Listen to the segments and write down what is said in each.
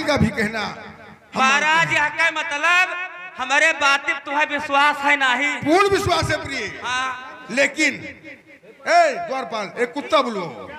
पागल का भी कहना महाराज यह का मतलब हमारे बात तुम्हें विश्वास है नहीं? पूर्ण विश्वास है प्रिय। हाँ। लेकिन द्वारपाल एक कुत्ता बोलो।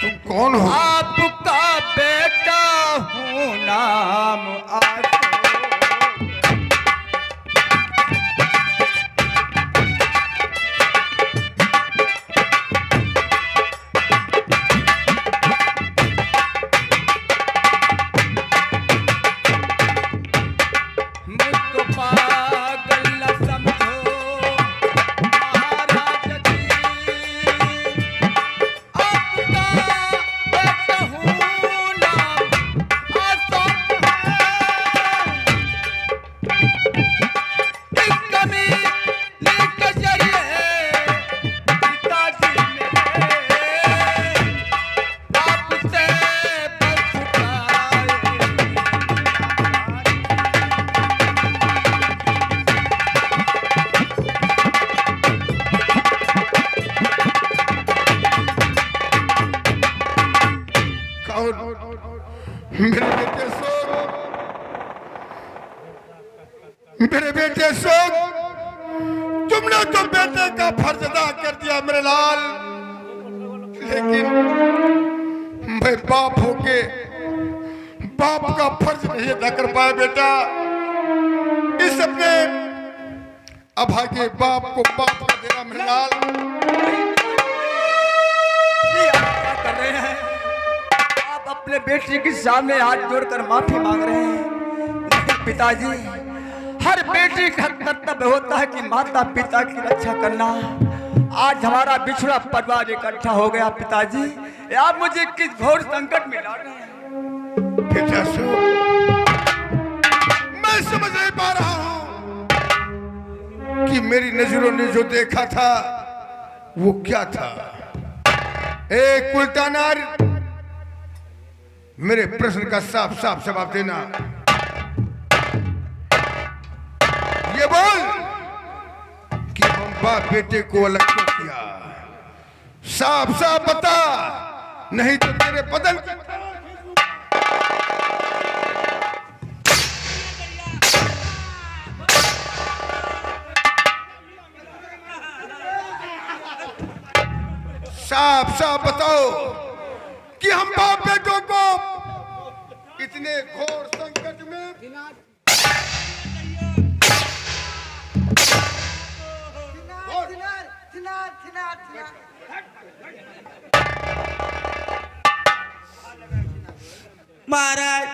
तुम कौन हो? आपका बेटा हूँ, नाम मेरे बेटे सोग, तुमने तो बेटे का फर्ज अदा कर दिया मेरे लाल, लेकिन मैं बाप होके बाप का फर्ज नहीं अदा कर पाया बेटा। इस अपने अभागे बाप को बाप कर देना मेरे लाल। ये आप क्या कर रहे हैं? आप अपने बेटे के सामने हाथ जोड़कर माफी मांग रहे हैं। पिताजी, हर बेटे का कर्तव्य होता है कि माता पिता की रक्षा करना। आज हमारा बिछड़ा परिवार इकट्ठा हो गया पिताजी, आप मुझे किस घोर संकट में डाल रहे हैं? बेटा सो, मैं समझ नहीं पा रहा हूं कि मेरी नजरों ने जो देखा था वो क्या था। एक उल्टा नार, मेरे प्रश्न का साफ साफ जवाब देना। ये बोल कि हम बाप बेटे को अलग क्यों किया? साफ साफ बता, नहीं तो तेरे बदन साफ साफ बताओ कि हम बाप बेटों को इतने घोर संकट में महाराज,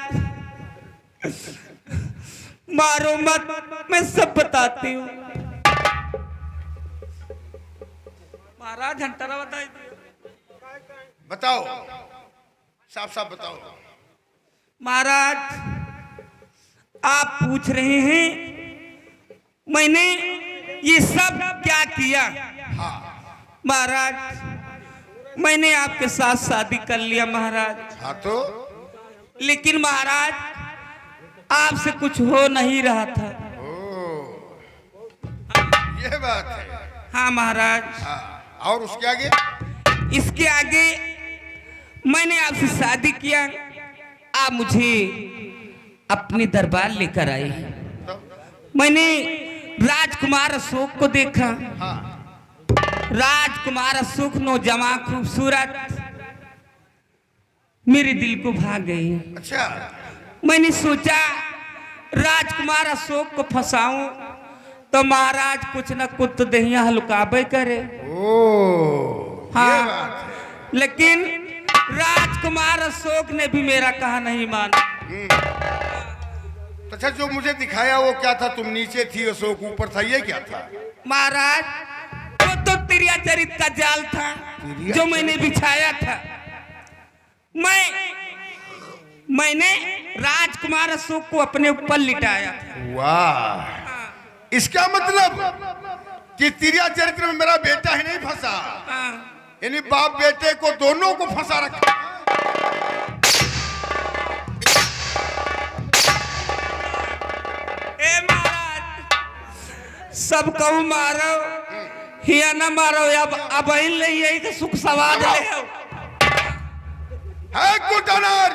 मारो मत, मैं सब बताती हूँ। महाराज घंटारा बताइए। बताओ, साफ साफ बताओ। महाराज, आप पूछ रहे हैं मैंने ये सब क्या किया? हाँ। महाराज, मैंने आपके साथ शादी कर लिया महाराज। हाँ तो? लेकिन महाराज, आपसे कुछ हो नहीं रहा था। ये बात है। हाँ महाराज। हाँ, और उसके आगे? इसके आगे मैंने आपसे शादी किया, आप मुझे अपने दरबार लेकर आए। मैंने राजकुमार अशोक को देखा। हाँ। राजकुमार अशोक नौजवान खूबसूरत मेरे दिल को भा गई। अच्छा। मैंने सोचा राजकुमार अशोक को फंसाऊं तो महाराज कुछ न कुछ तो दहिया हल्काबे करे। ओ, हाँ, लेकिन राजकुमार अशोक ने भी मेरा कहा नहीं माना। अच्छा, जो मुझे दिखाया वो क्या था? तुम नीचे थी, अशोक ऊपर था, ये क्या था? महाराज वो तो तिरिया चरित का जाल था जो मैंने बिछाया था। मैंने राजकुमार अशोक को अपने ऊपर लिटाया था। वाह, इसका मतलब कि तिरिया चरित्र में मेरा बेटा ही नहीं फंसा, यानी बाप बेटे को दोनों को फंसा रखा। ए महाराज, सब कहूँ मारो हिया न मारो, अब यही तो सुख सवाद ले है कुटनर।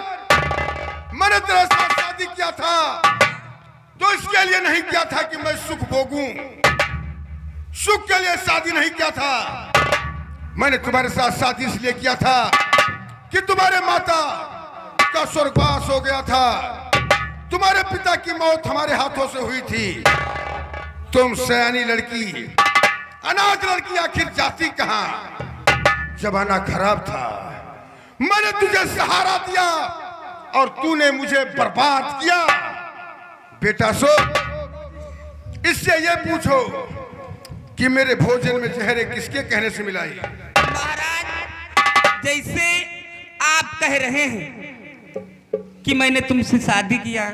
मैंने तेरे साथ शादी किया था तो इसके लिए नहीं किया था कि मैं सुख भोगूं, सुख के लिए शादी नहीं किया था। मैंने तुम्हारे साथ शादी इसलिए किया था कि तुम्हारे माता का स्वर्गवास हो गया था, तुम्हारे पिता की मौत हमारे हाथों से हुई थी। तुम सयानी लड़की, अनाथ लड़की, आखिर जाती कहां? जमाना खराब था, मैंने तुझे सहारा दिया और तूने मुझे बर्बाद किया। बेटा सो, इससे ये पूछो कि मेरे भोजन में जहर किसके कहने से मिलाई? महाराज, जैसे आप कह रहे हैं कि मैंने तुमसे शादी किया,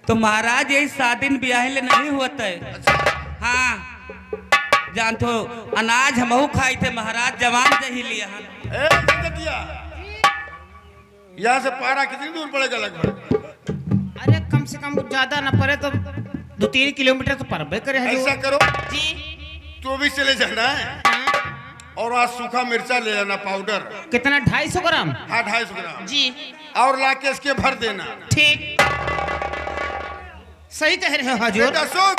तो महाराज यही शादी ब्याह ले नहीं होता है। हाँ, जानते हो अनाज हमहू खाई थे महाराज, जवान जही लिया। यहाँ से पारा कितनी दूर पड़ेगा लगभग? अरे कम से कम ज्यादा न पड़े तो 2-3 किलोमीटर तो पड़बे करे। ऐसा करो जी, तो भी चले जाना है और आज सूखा मिर्चा ले लेना पाउडर। कितना? 250 ग्राम? हाँ, 250 ग्राम जी। और लाके इसके भर देना। ठीक, सही कह रहे हो हजूर। बेटा सुख,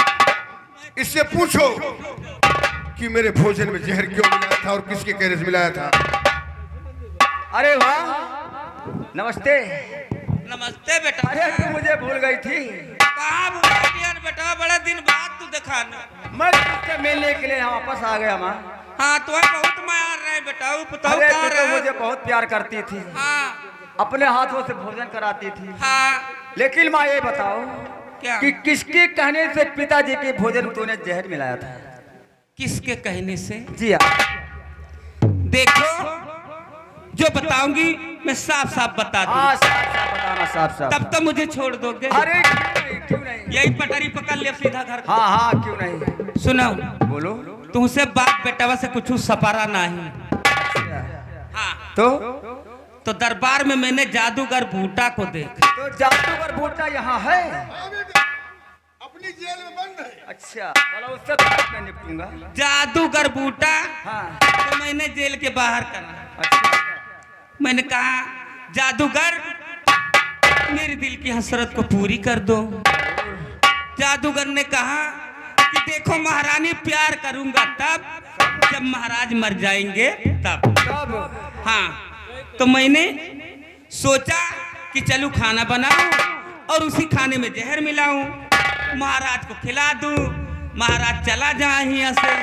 इससे पूछो कि मेरे भोजन में जहर क्यों मिलाया था और किसके कहने से मिलाया था? अरे वाह, नमस्ते। नमस्ते बेटा। अरे तू मुझे भूल गई थी। कहाँ भूल गया बेटा, बड़े दिन बाद तू देखा ना। मैं तुझसे मिलने के लिए यहाँ वापस आ गया माँ। हाँ, तुम्हें बहुत मार रहे बेटा। अरे तू तो मुझे बहुत प्यार करती थी। हाँ, अपने हाथों से भोजन कराती थी। हाँ। लेकिन माँ ये बताओ क्या? कि किसके कहने से पिताजी के भोजन तूने जहर मिलाया था? किसके कहने से? जी हाँ। देखो, जो बताऊंगी मैं साफ साफ बता दूं। हाँ, साफ बताना, साफ साफ। तब तो मुझे छोड़ दोगे? अरे क्यों नहीं? यही पटरी पकड़ ले सीधा घर। हाँ हाँ, क्यों नहीं? सुनो, बोलो। तुमसे बाप बेटावा से कुछ सपारा नहीं। हाँ, तो दरबार में मैंने जादूगर बूटा को देखा। तो जादूगर बूटा यहाँ है? अपनी जेल में बंद है। अच्छा, चलो उससे तो मैं निपटूंगा। जादूगर बूटा हाँ। तो मैंने जेल के बाहर करा। अच्छा। मैंने कहा जादूगर मेरे दिल की हसरत को पूरी कर दो। जादूगर ने कहा कि देखो महारानी, प्यार करूंगा तब जब महाराज मर जाएंगे तब। हाँ, तो मैंने सोचा कि चलूं खाना बनाऊं और उसी खाने में जहर मिलाऊं, महाराज को खिला दूं, महाराज चला जाए यहाँ से।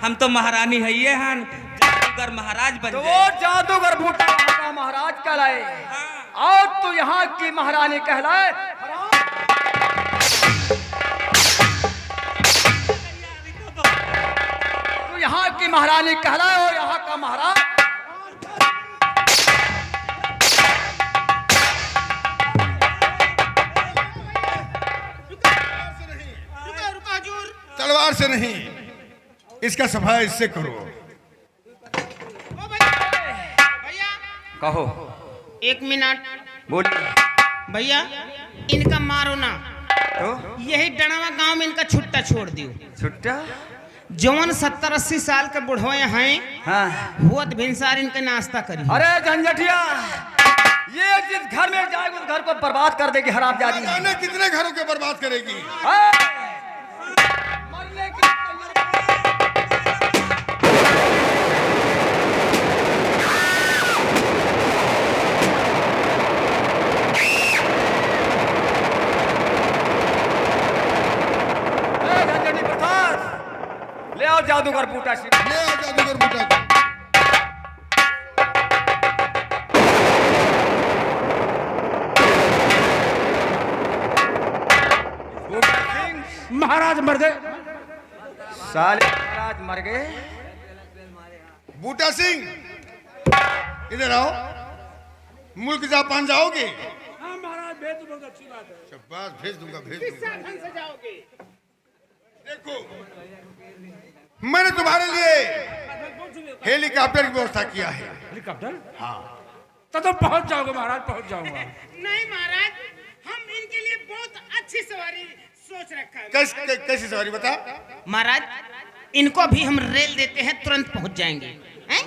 हम तो महारानी है ये हन, जादूगर महाराज बन तो जाए। वो जादूगर बूटा वहाँ का महाराज कहलाए और तू यहाँ की महारानी कहलाए। तू यहाँ की महारानी कहलाए और यहाँ का महाराज। तलवार से नहीं, इसका सफाई इससे करो। कहो। 1 मिनट। बोलिए। भैया, इनका मारो ना, तो यही डणावा गांव में इनका छुट्टा छोड़ दियो। छुट्टा? जौन 70-80 साल के बुढ़वे हैं हाँ। हुत भिनसार इनके नाश्ता करी। अरे झंझटिया, ये जिस घर में जाएगी उस घर को बर्बाद कर देगी हरामजादी। जाने कितने घरों के बर्बाद करेगी। मरने की झंझटी प्रसाद, ले आओ जादूगर बूटा सिंह। ले आ जादूगर बूटा को। बूटा सिंह, महाराज मर गए। साले महाराज मर गए। बूटा सिंह इधर आओ। मुल्क जापान जाओगे? हाँ महाराज, भेज दो, बहुत अच्छी बात है। शाबाश, भेज दूंगा भेज दूंगा। देखो, मैंने तुम्हारे लिए हेलीकॉप्टर की व्यवस्था किया है। हेलीकॉप्टर? हाँ। तो पहुंच जाओगे महाराज, पहुंच जाऊंगा। नहीं महाराज, हम इनके लिए बहुत अच्छी सवारी सोच रखा है। कैसी सवारी बता। महाराज, इनको भी हम रेल देते हैं, तुरंत पहुंच जाएंगे। हैं?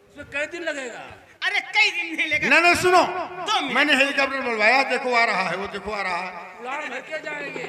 इसमें कई दिन लगेगा? अरे कई दिन नहीं लगेगा। ना सुनो, 2 मिनट। मैंने हेलीकॉप्टर बुलवाया, देखो आ रहा है, वो देखो आ रहा है। उड़ान भर के जाएंगे।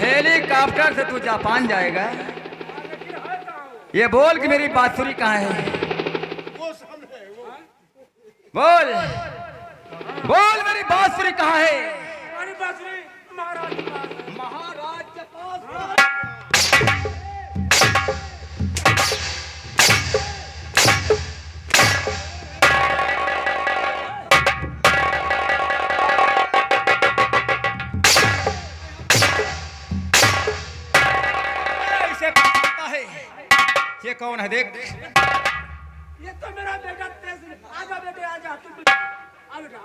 हेलीकॉप्टर से तू जापान जाएगा? ये बोल कि मेरी बांसुरी कहाँ है? बोल बोल, मेरी बांसुरी कहाँ है? हमारी बांसुरी महाराज के पास। महाराज के पास। ये कौन है देख? ये तो मेरा बेटा आजा बेटे, आजा आ बेटा।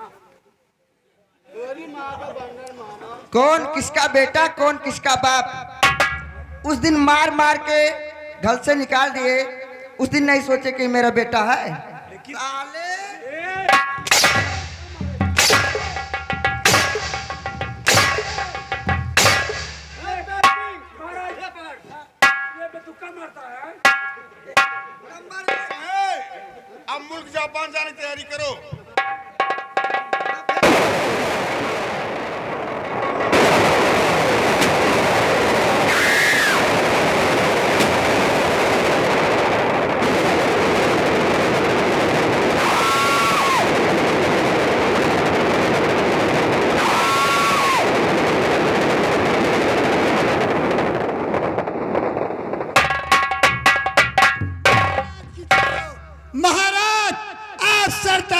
कौन किसका बेटा, कौन किसका बाप? उस दिन मार मार के घर से निकाल दिए, उस दिन नहीं सोचे कि मेरा बेटा है। साले अब मुल्क जापान जाने की तैयारी करो।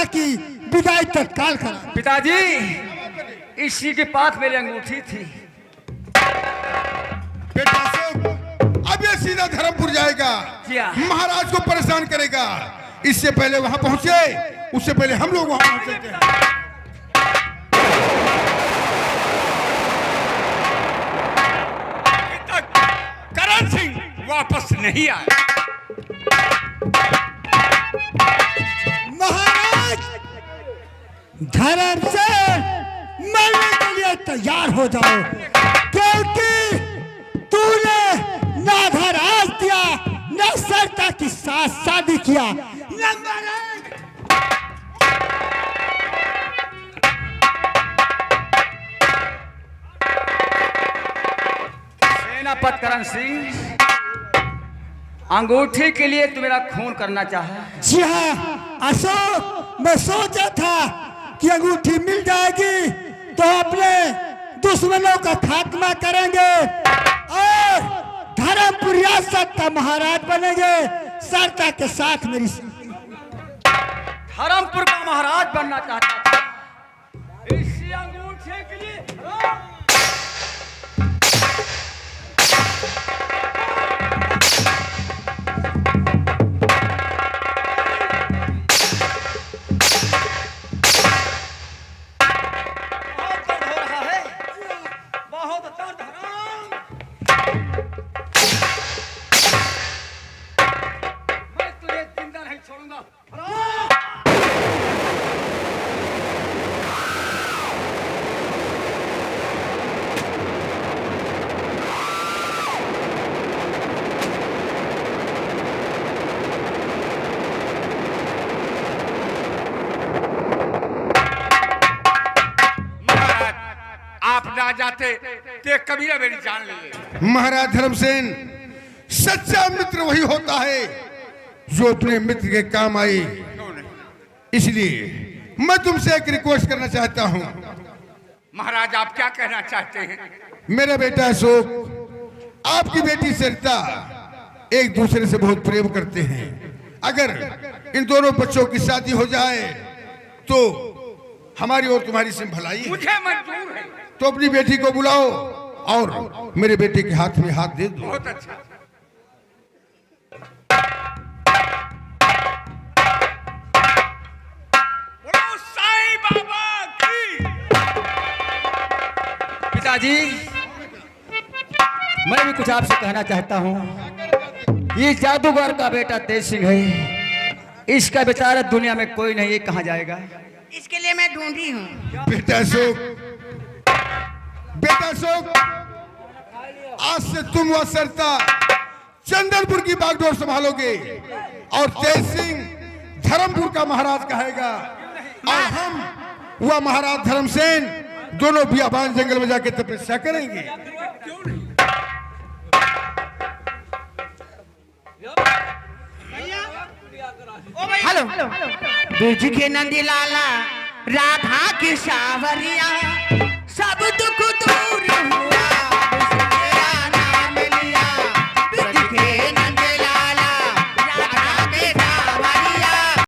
की विदाई तत्काल करा। पिताजी, इसी के पास मेरी अंगूठी थी। बेटा से अब ये सीधा धर्मपुर जाएगा, क्या? महाराज को परेशान करेगा। इससे पहले वहां पहुंचे, उससे पहले हम लोग वहां पहुंचते हैं। करण सिंह वापस नहीं आया। महाराज, धर्म से मरने के लिए तैयार हो जाओ, क्योंकि तूने ना धराज दिया, ना सरता के साथ शादी किया। नंबर 1 सेनापति करण सिंह, अंगूठी के लिए तू मेरा खून करना चाहा? जी हाँ अशोक, मैं सोचा था कि अंगूठी मिल जाएगी तो अपने दुश्मनों का खात्मा करेंगे और धर्मपुर रियासत का महाराज बनेंगे। सरता के साथ मेरी धर्मपुर का महाराज बनना चाहता था। इसी अंगूठे के लिए बहुत दर्द हो रहा है, बहुत दर्द हराम। मैं तुझे जिंदा नहीं छोड़ूंगा हराम। महाराज, आप ना जाते तो कबीरा मेरी जान ले ले। महाराज धर्मसेन, सच्चा मित्र वही होता है जो अपने मित्र के काम आए। क्यों नहीं? इसलिए मैं तुमसे एक रिक्वेस्ट करना चाहता हूँ। महाराज, आप क्या कहना चाहते हैं? मेरा बेटा अशोक, आपकी बेटी सरिता एक दूसरे से बहुत प्रेम करते हैं। अगर इन दोनों बच्चों की शादी हो जाए तो हमारी और तुम्हारी सिम भलाई है। मुझे मंजूर है। तो अपनी बेटी को बुलाओ और मेरे बेटे के हाथ में हाथ दे दो। बहुत अच्छा। बोलो साईं बाबा की। पिताजी, मैं भी कुछ आपसे कहना चाहता हूँ। ये जादूगर का बेटा तेज सिंह है, इसका बेचारा दुनिया में कोई नहीं, ये कहाँ जाएगा? इसके लिए मैं ढूंढी हूँ। बेटा अशोक, बेटा अशोक, आज से तुम व सरिता चंदनपुर की बागडोर संभालोगे और तेज सिंह धर्मपुर का महाराज कहेगा, और हम वह महाराज धर्मसेन दोनों बियाबान जंगल में जाके तपस्या करेंगे। हेलो, ब्रिज के नंदी लाला, राधा की सावरिया, सब दुख दूर